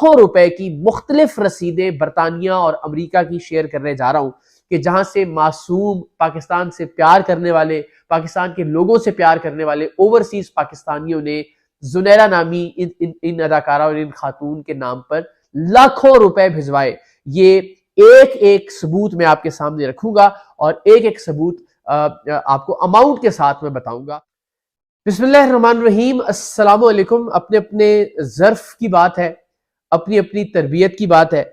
लाखों रुपए की मुख्तलिफ रसीदें बरतानिया और अमेरिका की शेयर करने जा रहा हूं कि जहां से मासूम पाकिस्तान से प्यार करने वाले, पाकिस्तान के लोगों से प्यार करने वाले ओवरसीज पाकिस्तानियों ने जुनैरा नामी इन अदाकारा और इन खातून के नाम पर लाखों रुपए भिजवाए। ये एक एक सबूत मैं आपके सामने रखूंगा और एक एक सबूत आपको अमाउंट के साथ में बताऊंगा। बिस्मिल्लाहिर्रहमानिर्रहीम, अस्सलाम वालेकुम। अपने अपने ज़र्फ की बात है, अपनी अपनी तरबियत की बात है।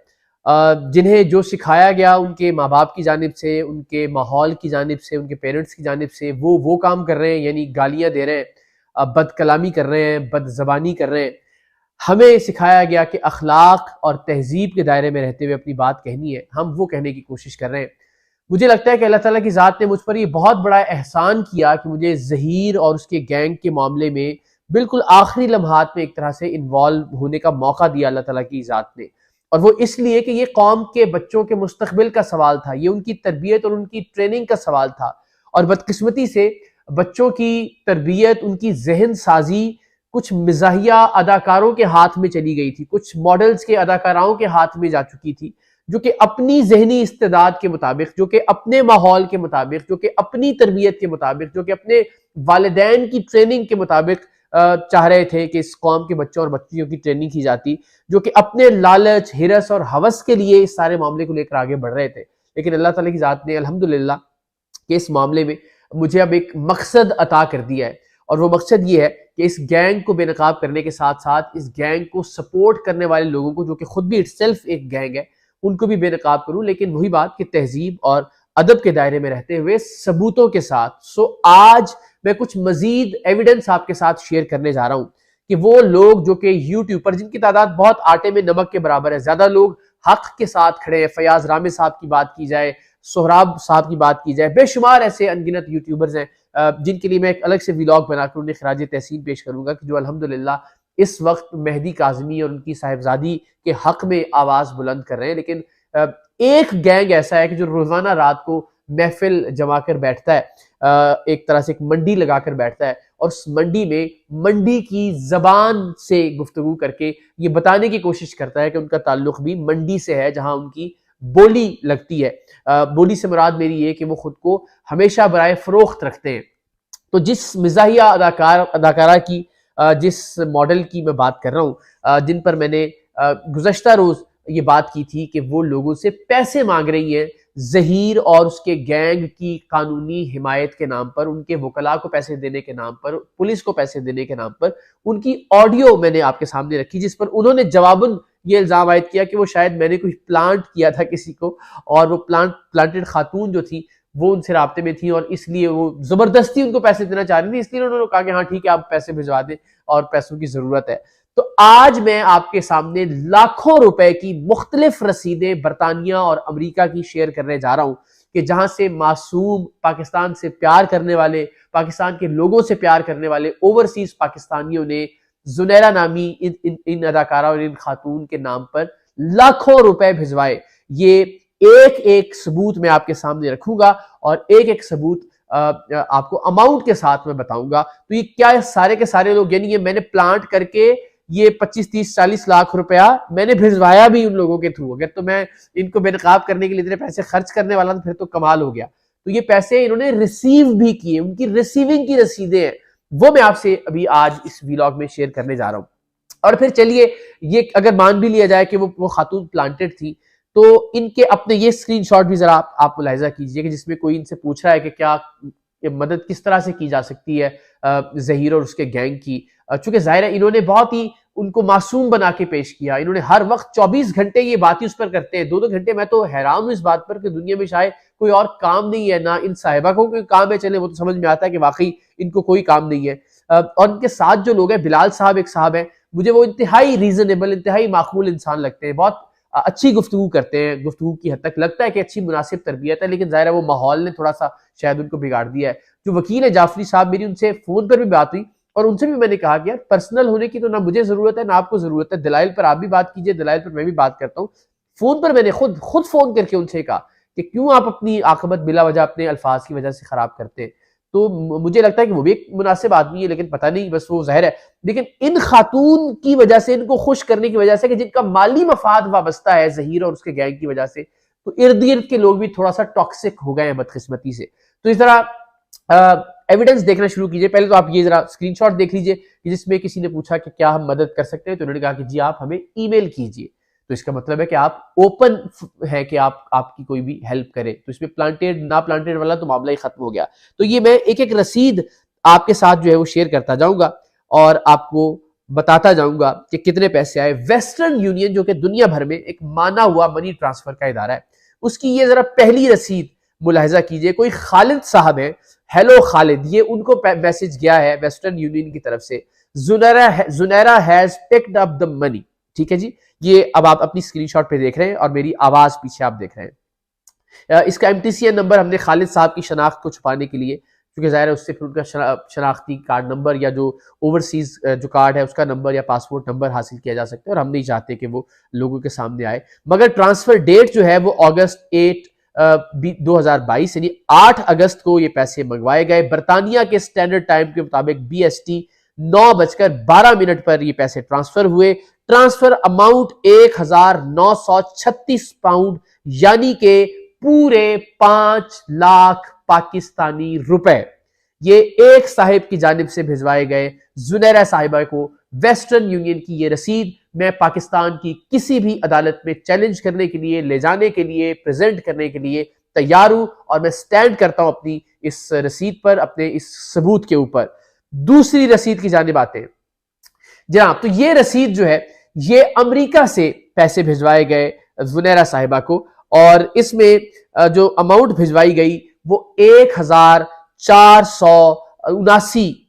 जिन्हें जो सिखाया गया उनके माँ बाप की जानिब से, उनके माहौल की जानिब से, उनके पेरेंट्स की जानिब से, वो काम कर रहे हैं, यानी गालियाँ दे रहे हैं, बदकलामी कर रहे हैं, बदज़बानी कर रहे हैं। हमें सिखाया गया कि अखलाक और तहजीब के दायरे में रहते हुए अपनी बात कहनी है, हम वो कहने की कोशिश कर रहे हैं। मुझे लगता है कि अल्लाह ताला की ज़ात ने मुझ पर ये बहुत बड़ा एहसान किया कि मुझे ज़हीर और उसके गैंग के मामले में बिल्कुल आखिरी लम्हात में एक तरह से इन्वॉल्व होने का मौका दिया अल्लाह ताला की ज़ात ने। और वो इसलिए कि ये कौम के बच्चों के मुस्तकबिल का सवाल था, ये उनकी तरबियत और उनकी ट्रेनिंग का सवाल था। और बदकिस्मती से बच्चों की तरबियत, उनकी जहन साजी कुछ मिजाहिया अदाकारों के हाथ में चली गई थी, कुछ मॉडल्स के अदाकाराओं के हाथ में जा चुकी थी, जो कि अपनी जहनी इस्तेदाद के मुताबिक, जो कि अपने माहौल के मुताबिक, जो कि अपनी तरबियत के मुताबिक, जो कि अपने वालिदैन की ट्रेनिंग के मुताबिक चाह रहे थे कि इस कौम के बच्चों और बच्चियों की ट्रेनिंग की जाती, जो कि अपने लालच, हिरस और हवस के लिए इस सारे मामले को लेकर आगे बढ़ रहे थे। लेकिन अल्लाह ताला की ज़ात ने अल्हम्दुलिल्लाह कि इस मामले में मुझे अब एक मकसद अता कर दिया है। और वो मकसद ये है कि इस गैंग को बेनकाब करने के साथ साथ इस गैंग को सपोर्ट करने वाले लोगों को, जो कि खुद भी इटसेल्फ एक गैंग है, उनको भी बेनकाब करूं, लेकिन वही बात कि तहजीब और अदब के दायरे में रहते हुए सबूतों के साथ। सो आज मैं कुछ मजीद एविडेंस आपके साथ शेयर करने जा रहा हूं कि वो लोग जो कि यूट्यूब पर, जिनकी तादाद बहुत आटे में नमक के बराबर है, ज्यादा लोग हक के साथ खड़े हैं, फयाज रामे साहब की बात की जाए, सोहराब साहब की बात की जाए, बेशुमार ऐसे अनगिनत यूट्यूबर्स हैं जिनके लिए मैं एक अलग से व्लॉग बनाकर उन्हें खराज तहसीन पेश करूंगा, कि जो अल्हम्दुलिल्लाह इस वक्त मेहदी काज़मी और उनकी साहिबजादी के हक में आवाज बुलंद कर रहे हैं। लेकिन एक गैंग ऐसा है कि जो रोजाना रात को महफिल जमा कर बैठता है, एक तरह से एक मंडी लगाकर बैठता है, और उस मंडी में मंडी की जबान से गुफ्तगू करके ये बताने की कोशिश करता है कि उनका ताल्लुक भी मंडी से है, जहां उनकी बोली लगती है। बोली से मुराद मेरी ये कि वो खुद को हमेशा बराए फरोख्त रखते हैं। तो जिस मिजाहिया अदाकारा की, जिस मॉडल की मैं बात कर रहा हूँ, जिन पर मैंने गुज़श्ता रोज ये बात की थी कि वो लोगों से पैसे मांग रही है ज़हीर और उसके गैंग की कानूनी हिमायत के नाम पर, उनके वकला को पैसे देने के नाम पर, पुलिस को पैसे देने के नाम पर, उनकी ऑडियो मैंने आपके सामने रखी, जिस पर उन्होंने जवाबन ये इल्जाम आयद किया कि वो शायद मैंने कोई प्लांट किया था किसी को, और वो प्लांटेड खातून जो थी वो उनसे राब्ते में थी, और इसलिए वो जबरदस्ती उनको पैसे देना चाह रही थी। इसलिए उन्होंने कहा कि हाँ ठीक है, आप पैसे भिजवा दें और पैसों की जरूरत है। तो आज मैं आपके सामने लाखों रुपए की मुख्तलिफ रसीदें बरतानिया और अमेरिका की शेयर करने जा रहा हूं कि जहां से मासूम पाकिस्तान से प्यार करने वाले, पाकिस्तान के लोगों से प्यार करने वाले ओवरसीज पाकिस्तानियों ने जुनैरा नामी इन अदाकारा और इन खातून के नाम पर लाखों रुपए भिजवाए। ये एक एक सबूत मैं आपके सामने रखूंगा और एक एक सबूत आपको अमाउंट के साथ में बताऊंगा। तो ये क्या सारे के सारे लोग, यानी ये मैंने प्लांट करके ये 25, 30, 40 लाख रुपया मैंने भिजवाया भी उन लोगों के थ्रू। अगर तो मैं इनको बेनकाब करने के लिए इतने पैसे खर्च करने वाला तो फिर तो कमाल हो गया। तो ये पैसे इन्होंने रिसीव भी किए, उनकी रिसीविंग की रसीदें हैं, वो मैं आपसे अभी आज इस व्लॉग में शेयर करने जा रहा हूं। और फिर चलिए, ये अगर मान भी लिया जाए कि वो खातून प्लांटेड थी, तो इनके अपने ये स्क्रीनशॉट भी जरा आप मुलाहिजा कीजिए कि जिसमें कोई इनसे पूछ रहा है कि क्या ये मदद किस तरह से की जा सकती है ज़हीर और उसके गैंग की। चूंकि जाहिर है इन्होंने बहुत ही उनको मासूम बना के पेश किया। इन्होंने हर वक्त 24 घंटे ये बात ही उस पर करते हैं, 2-2 घंटे। मैं तो हैरान हूं इस बात पर कि दुनिया में शायद कोई और काम नहीं है, ना इन साहिबा को कोई काम है। चले, वो तो समझ में आता है कि वाकई इनको कोई काम नहीं है। और इनके साथ जो लोग हैं, बिलाल साहब एक साहब है, मुझे वो इंतहाई रीजनेबल, इंतहाई माकूल इंसान लगते हैं। बहुत अच्छी गुफ्तगू करते हैं, गुफ्तगू की हद तक लगता है कि अच्छी मुनासिब तरबियत है, लेकिन जाहिर है वो माहौल ने थोड़ा सा शायद उनको बिगाड़ दिया है। जो वकील है जाफरी साहब, मेरी उनसे फोन पर भी बात हुई और उनसे भी मैंने कहा कि यार पर्सनल होने की तो ना मुझे जरूरत है ना आपको जरूरत है, दलाइल पर आप भी बात कीजिए, दलाइल पर मैं भी बात करता हूँ। फोन पर मैंने खुद फोन करके उनसे कहा कि क्यों आप अपनी आकबत बिला वजह अपने अल्फाज की वजह से खराब करते हैं। तो मुझे लगता है कि वो भी एक मुनासिब आदमी है, लेकिन पता नहीं, बस वो ज़ाहिर है। लेकिन इन खातून की वजह से, इनको खुश करने की वजह से, कि जिनका माली मफाद वाबस्ता है ज़हीर और उसके गैंग की वजह से, तो इर्द गिर्द के लोग भी थोड़ा सा टॉक्सिक हो गए हैं बदकिस्मती से। तो इस तरह एविडेंस देखना शुरू कीजिए। पहले तो आप ये जरा स्क्रीनशॉट देख लीजिए जिसमें किसी ने पूछा कि क्या हम मदद कर सकते हैं, तो उन्होंने कहा कि जी आप हमें ईमेल कीजिए। तो इसका मतलब है कि आप ओपन है कि आपकी कोई भी हेल्प करे। तो इसमें प्लांटेड ना प्लांटेड वाला तो मामला ही खत्म हो गया। तो ये मैं एक एक रसीद आपके साथ जो है वो शेयर करता जाऊंगा और आपको बताता जाऊंगा कि कितने पैसे आए। वेस्टर्न यूनियन जो कि दुनिया भर में एक माना हुआ मनी ट्रांसफर का इदारा है, उसकी ये जरा पहली रसीद मुलाहिजा कीजिए। कोई खालिद साहब है, हेलो खालिद, ये उनको मैसेज गया है वेस्टर्न यूनियन की तरफ से, Junaira has picked up the money. ठीक है जी, ये अब आप अपनी स्क्रीनशॉट पे देख रहे हैं और मेरी आवाज पीछे आप देख रहे हैं। इसका MTCN नंबर हमने खालिद साहब की शनाख्त को छुपाने के लिए, क्योंकि जाहिर है उससे फिर उनका शनाख्ती कार्ड नंबर या जो ओवरसीज जो कार्ड है उसका नंबर या पासपोर्ट नंबर हासिल किया जा सकता है, और हम नहीं चाहते कि वो लोगों के सामने आए। मगर ट्रांसफर डेट जो है वो अगस्त 2022 यानी 8 अगस्त को ये पैसे मंगवाए गए। बरतानिया के स्टैंडर्ड टाइम के मुताबिक BST 9:12 पर ये पैसे ट्रांसफर हुए। ट्रांसफर अमाउंट 1936 पाउंड यानी के पूरे 5 लाख पाकिस्तानी रुपए ये एक साहिब की जानिब से भिजवाए गए जुनैरा साहिबा को। वेस्टर्न यूनियन की ये रसीद मैं पाकिस्तान की किसी भी अदालत में चैलेंज करने के लिए, ले जाने के लिए, प्रेजेंट करने के लिए तैयार हूं और मैं स्टैंड करता हूं अपनी इस रसीद पर, अपने इस सबूत के ऊपर। दूसरी रसीद की जानिब आते हैं जनाब। तो ये रसीद जो है ये अमेरिका से पैसे भिजवाए गए जुनैरा साहिबा को, और इसमें जो अमाउंट भिजवाई गई वो 1479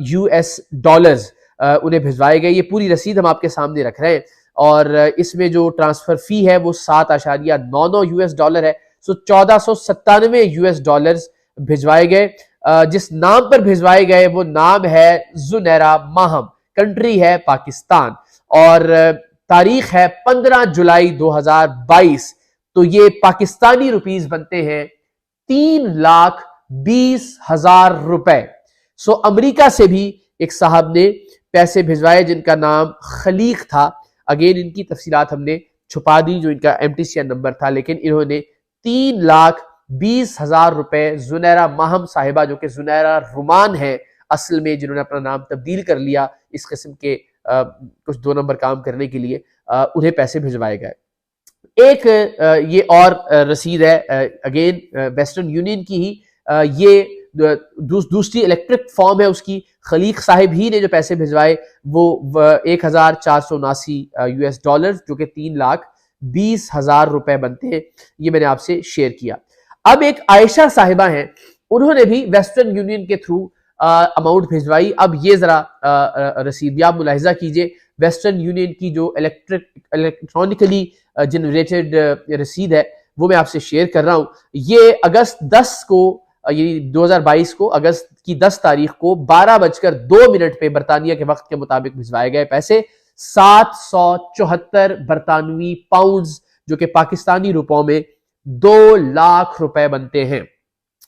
US डॉलर्स उन्हें भिजवाए गए। ये पूरी रसीद हम आपके सामने रख रहे हैं, और इसमें जो ट्रांसफर फी है वो 7.99 US डॉलर है। सो 1497 US डॉलर्स भिजवाए गए। जिस नाम पर भिजवाए गए वो नाम है जुनैरा माहम, कंट्री है पाकिस्तान, और तारीख है 15 जुलाई 2022। तो ये पाकिस्तानी रुपीस बनते हैं 3,20,000 रुपए। सो अमेरिका से भी एक साहब ने पैसे भिजवाए जिनका नाम खलीक था। अगेन इनकी तफसीलात हमने छुपा दी जो इनका MTCN नंबर था, लेकिन इन्होंने 3,20,000 रुपए जुनैरा माहम साहिबा, जो कि जुनैरा रुमान है असल में, जिन्होंने अपना नाम तब्दील कर लिया इस किस्म के कुछ 2 नंबर काम करने के लिए, उन्हें पैसे भिजवाए गए। एक ये और रसीद है अगेन वेस्टर्न यूनियन की ही, ये दूसरी इलेक्ट्रिक फॉर्म है उसकी। खलीक साहिब ही ने जो पैसे भिजवाए वो 1479 US डॉलर, जो कि 3,20,000 रुपए बनते हैं। ये मैंने आपसे शेयर किया। अब एक आयशा साहिबा हैं, उन्होंने भी वेस्टर्न यूनियन के थ्रू अमाउंट भिजवाई। अब ये जरा रसीद भी आप मुलाहिजा कीजिए। वेस्टर्न यूनियन की जो इलेक्ट्रॉनिकली जनरेटेड रसीद है वो मैं आपसे शेयर कर रहा हूं। ये अगस्त 10 को, ये 2022 को अगस्त की 10 तारीख को 12:02 पे बरतानिया के वक्त के मुताबिक भिजवाए गए पैसे 774 बरतानवी पाउंड्स, जो कि पाकिस्तानी रुपयों में 2 लाख रुपए बनते हैं।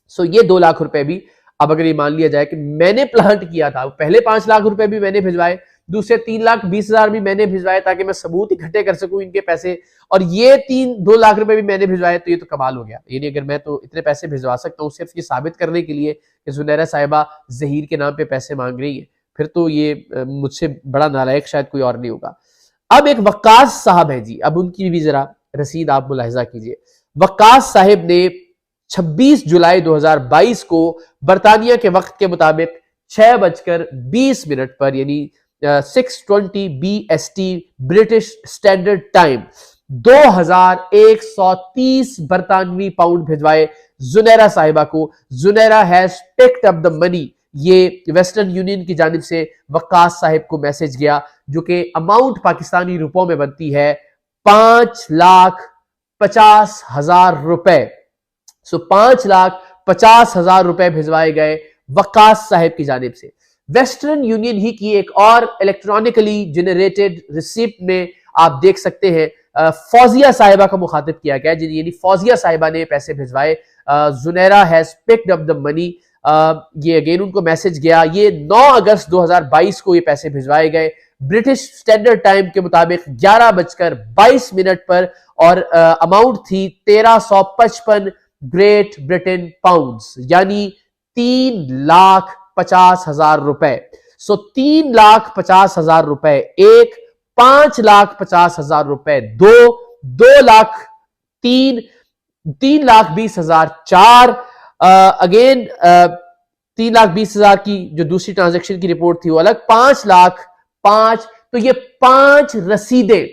सो ये 2 लाख रुपए भी, अब अगर ये मान लिया जाए कि मैंने प्लांट किया था, पहले 5 लाख रुपए भी मैंने भिजवाए, दूसरे 3,20,000 भी मैंने भिजवाए ताकि मैं सबूत इकट्ठे कर सकूं इनके पैसे, और ये 2 लाख रुपए भी मैंने भिजवाए, तो ये तो कमाल हो गया। यानी अगर मैं तो इतने पैसे भिजवा सकता हूँ सिर्फ ये साबित करने के लिए कि जुनैरा साहिबा ज़हीर के नाम पे पैसे मांग रही है, फिर तो ये मुझसे बड़ा नालायक शायद कोई और नहीं होगा। अब एक वक्कास साहब है जी, अब उनकी भी जरा रसीद आप मुलाहिजा कीजिए। वक्कास साहिब ने 26 जुलाई 2022 को बरतानिया के वक्त के मुताबिक 6:20 पर यानी 6:20 BST ब्रिटिश स्टैंडर्ड टाइम 2,130 बरतानवी पाउंड भिजवाए जुनैरा साहिबा को। Junaira has picked up the money, ये वेस्टर्न यूनियन की जानिब से वक्कास साहिब को मैसेज गया, जो कि अमाउंट पाकिस्तानी रुपयों में बनती है 5,50,000 रुपए। सो 5,50,000 रुपए भिजवाए गए वक्कास साहिब की जानिब से। वेस्टर्न यूनियन ही की एक और इलेक्ट्रॉनिकली जनरेटेड रिसिप्ट में आप देख सकते हैं फौजिया साहिबा का मुखातिब किया गया, यानी फौजिया साहिबा ने पैसे भिजवाए। Junaira has picked up the money, ये अगेन उनको मैसेज गया। ये 9 अगस्त 2022 को ये पैसे भिजवाए गए ब्रिटिश स्टैंडर्ड टाइम के मुताबिक 11:22 पर, और अमाउंट थी 1355 ग्रेट ब्रिटेन पाउंड्स, यानी 3,50,000 रुपए। सो 3,50,000 रुपए एक, 5,50,000 रुपए दो, 2 लाख तीन, 3,20,000 चार, अगेन 3,20,000 की जो दूसरी ट्रांजैक्शन की रिपोर्ट थी वो अलग, 5,05,000। तो ये 5 रसीदें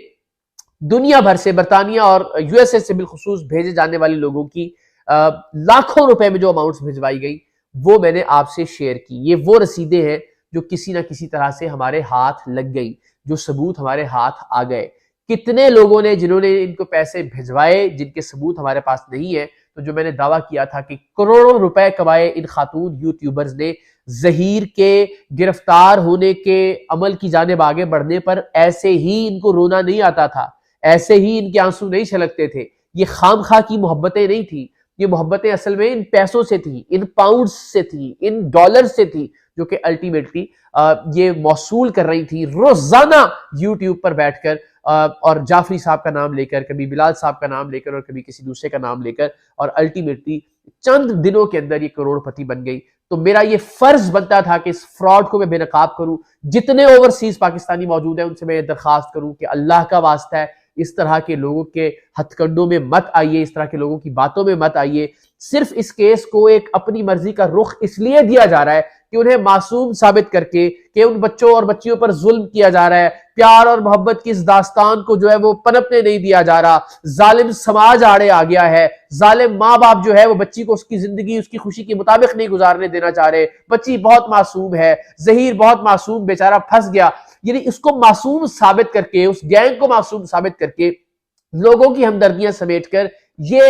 दुनिया भर से, बरतानिया और यूएसए से बिलखुसूस भेजे जाने वाले लोगों की लाखों रुपए में जो अमाउंट्स भिजवाई गई वो मैंने आपसे शेयर की। ये वो रसीदें हैं जो किसी ना किसी तरह से हमारे हाथ लग गई, जो सबूत हमारे हाथ आ गए। कितने लोगों ने जिन्होंने इनको पैसे भिजवाए जिनके सबूत हमारे पास नहीं है। तो जो मैंने दावा किया था कि करोड़ों रुपए कमाए इन खातून यूट्यूबर्स ने, जहीर के गिरफ्तार होने के अमल की जानिब आगे बढ़ने पर ऐसे ही इनको रोना नहीं आता था, ऐसे ही इनके आंसू नहीं छलकते थे। ये खामखा की मोहब्बतें नहीं थी, ये मोहब्बतें असल में इन पैसों से थी, इन पाउंड्स से थी, इन डॉलर से थी, जो कि अल्टीमेटली ये मौसूल कर रही थी रोजाना यूट्यूब पर बैठकर, और जाफरी साहब का नाम लेकर, कभी बिलाल साहब का नाम लेकर और कभी किसी दूसरे का नाम लेकर, और अल्टीमेटली चंद दिनों के अंदर ये करोड़पति बन गई। तो मेरा ये फर्ज बनता था कि इस फ्रॉड को मैं बेनकाब करूं। जितने ओवरसीज पाकिस्तानी मौजूद हैं उनसे मैं ये दरखास्त करूं कि अल्लाह का वास्ता है इस तरह के लोगों के हथकंडों में मत आइए, इस तरह के लोगों की बातों में मत आइए। सिर्फ इस केस को एक अपनी मर्जी का रुख इसलिए दिया जा रहा है कि उन्हें मासूम साबित करके कि उन बच्चों और बच्चियों पर जुल्म किया जा रहा है, प्यार और मोहब्बत की इस दास्तान को जो है वो पनपने नहीं दिया जा रहा। जालिम समाज आड़े आ गया है, जालिम माँ बाप जो है वो बच्ची को उसकी जिंदगी उसकी खुशी के मुताबिक नहीं गुजारने देना चाह रहे। बच्ची बहुत मासूम है, जहीर बहुत मासूम बेचारा फंस गया। यानी इसको मासूम साबित करके, उस गैंग को मासूम साबित करके, लोगों की हमदर्दियां समेटकर ये